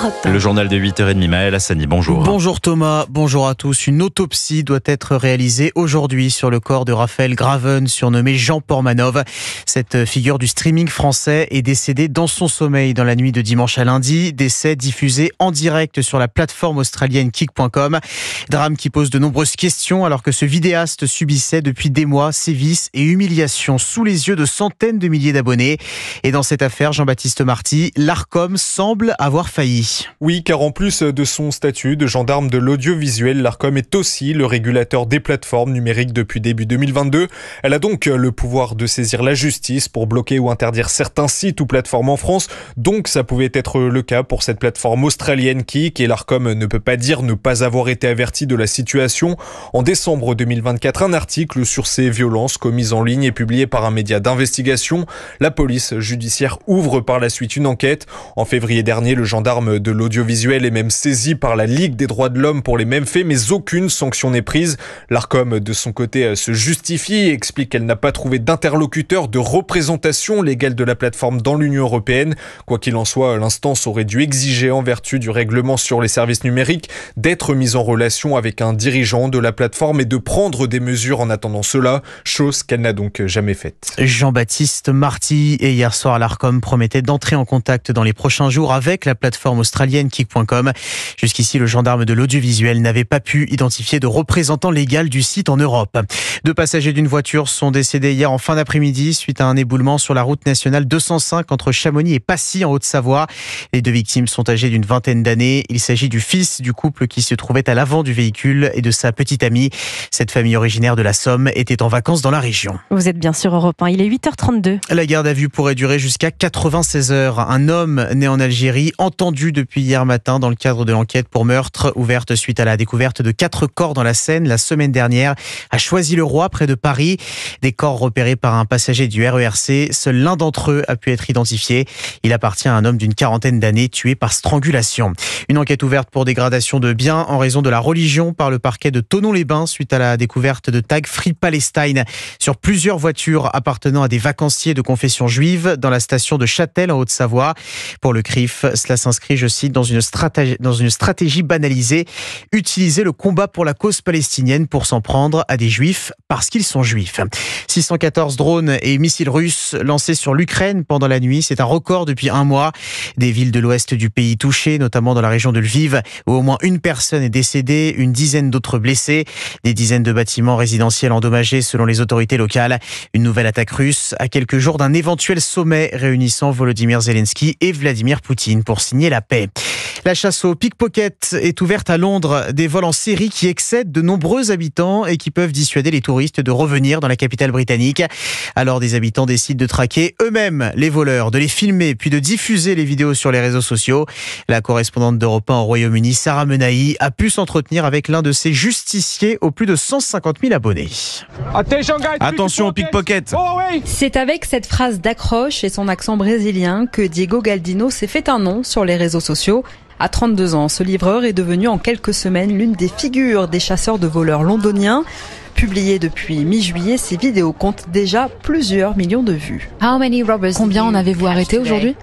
Europe 1. Le journal de 8h30, Maël Hassani, bonjour. Bonjour Thomas, bonjour à tous. Une autopsie doit être réalisée aujourd'hui sur le corps de Raphaël Graven, surnommé Jean Portmanov. Cette figure du streaming français est décédée dans son sommeil dans la nuit de dimanche à lundi. Décès diffusé en direct sur la plateforme australienne Kick.com. Drame qui pose de nombreuses questions alors que ce vidéaste subissait depuis des mois sévices et humiliations sous les yeux de centaines de milliers d'abonnés. Et dans cette affaire, Jean-Baptiste Marty, l'Arcom semble avoir failli. Oui, car en plus de son statut de gendarme de l'audiovisuel, l'Arcom est aussi le régulateur des plateformes numériques depuis début 2022. Elle a donc le pouvoir de saisir la justice pour bloquer ou interdire certains sites ou plateformes en France. Donc ça pouvait être le cas pour cette plateforme australienne Kick, et l'Arcom ne peut pas dire ne pas avoir été averti de la situation. En décembre 2024, un article sur ces violences commises en ligne est publié par un média d'investigation. La police judiciaire ouvre par la suite une enquête. En février dernier, le gendarme de l'audiovisuel est même saisi par la Ligue des droits de l'homme pour les mêmes faits, mais aucune sanction n'est prise. L'Arcom, de son côté, se justifie et explique qu'elle n'a pas trouvé d'interlocuteur de représentation légale de la plateforme dans l'Union européenne. Quoi qu'il en soit, l'instance aurait dû exiger, en vertu du règlement sur les services numériques, d'être mise en relation avec un dirigeant de la plateforme et de prendre des mesures en attendant cela, chose qu'elle n'a donc jamais faite. Jean-Baptiste Marty, et hier soir, l'Arcom promettait d'entrer en contact dans les prochains jours avec la plateforme australienne Kick.com. Jusqu'ici, le gendarme de l'audiovisuel n'avait pas pu identifier de représentant légal du site en Europe. 2 passagers d'une voiture sont décédés hier en fin d'après-midi suite à un éboulement sur la route nationale 205 entre Chamonix et Passy en Haute-Savoie. Les 2 victimes sont âgées d'une vingtaine d'années. Il s'agit du fils du couple qui se trouvait à l'avant du véhicule et de sa petite amie. Cette famille originaire de la Somme était en vacances dans la région. Vous êtes bien sûr Europe 1, il est 8h32. La garde à vue pourrait durer jusqu'à 96 heures. Un homme né en Algérie, entendu depuis hier matin dans le cadre de l'enquête pour meurtre ouverte suite à la découverte de 4 corps dans la Seine la semaine dernière à Choisy-le-Roi, près de Paris. Des corps repérés par un passager du RERC. Seul l'un d'entre eux a pu être identifié. Il appartient à un homme d'une quarantaine d'années tué par strangulation. Une enquête ouverte pour dégradation de biens en raison de la religion par le parquet de Thonon-les-Bains suite à la découverte de tags Free Palestine sur plusieurs voitures appartenant à des vacanciers de confession juive dans la station de Châtel en Haute-Savoie. Pour le CRIF, cela s'inscrit, je cite, dans une stratégie banalisée, utiliser le combat pour la cause palestinienne pour s'en prendre à des juifs parce qu'ils sont juifs. 614 drones et missiles russes lancés sur l'Ukraine pendant la nuit, c'est un record depuis un mois. Des villes de l'ouest du pays touchées, notamment dans la région de Lviv, où au moins une personne est décédée, une dizaine d'autres blessés, des dizaines de bâtiments résidentiels endommagés selon les autorités locales. Une nouvelle attaque russe à quelques jours d'un éventuel sommet réunissant Volodymyr Zelensky et Vladimir Poutine pour signer la paix. La chasse au pickpocket est ouverte à Londres. Des vols en série qui excèdent de nombreux habitants et qui peuvent dissuader les touristes de revenir dans la capitale britannique. Alors des habitants décident de traquer eux-mêmes les voleurs, de les filmer puis de diffuser les vidéos sur les réseaux sociaux. La correspondante d'Europe 1 au Royaume-Uni, Sarah Menahi, a pu s'entretenir avec l'un de ces justiciers aux plus de 150 000 abonnés. Attention au pickpocket. C'est avec cette phrase d'accroche et son accent brésilien que Diego Galdino s'est fait un nom sur les réseaux sociaux. À 32 ans, ce livreur est devenu en quelques semaines l'une des figures des chasseurs de voleurs londoniens. Publié depuis mi-juillet, ces vidéos comptent déjà plusieurs millions de vues. Combien en avez-vous arrêté aujourd'hui ?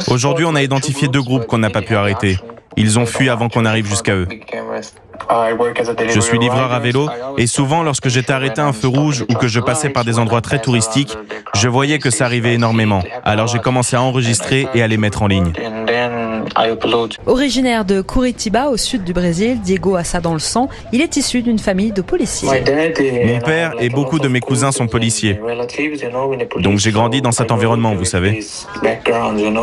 Aujourd'hui, on a identifié 2 groupes qu'on n'a pas pu arrêter. Ils ont fui avant qu'on arrive jusqu'à eux. Je suis livreur à vélo et souvent lorsque j'étais arrêté à un feu rouge ou que je passais par des endroits très touristiques, je voyais que ça arrivait énormément. Alors j'ai commencé à enregistrer et à les mettre en ligne. Originaire de Curitiba, au sud du Brésil, Diego a ça dans le sang. Il est issu d'une famille de policiers. Mon père et beaucoup de mes cousins sont policiers. Donc j'ai grandi dans cet environnement, vous savez.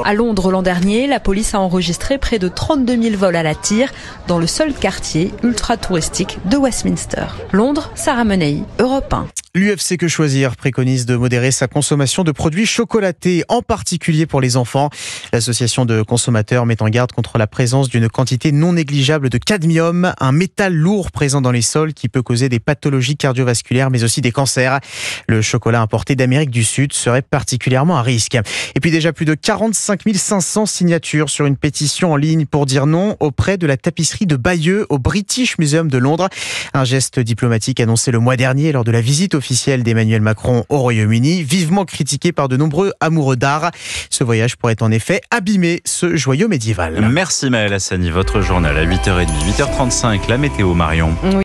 À Londres l'an dernier, la police a enregistré près de 32 000 vols à la tire dans le seul quartier ultra touristique de Westminster. Londres, Sarah Menahi, Europe 1. L'UFC Que Choisir préconise de modérer sa consommation de produits chocolatés, en particulier pour les enfants. L'association de consommateurs met en garde contre la présence d'une quantité non négligeable de cadmium, un métal lourd présent dans les sols qui peut causer des pathologies cardiovasculaires mais aussi des cancers. Le chocolat importé d'Amérique du Sud serait particulièrement à risque. Et puis déjà plus de 45 500 signatures sur une pétition en ligne pour dire non auprès de la tapisserie de Bayeux au British Museum de Londres. Un geste diplomatique annoncé le mois dernier lors de la visite officielle d'Emmanuel Macron au Royaume-Uni, vivement critiqué par de nombreux amoureux d'art. Ce voyage pourrait en effet abîmer ce joyau médiéval. Merci Maël Hassani, votre journal à 8h30. 8h35, la météo Marion.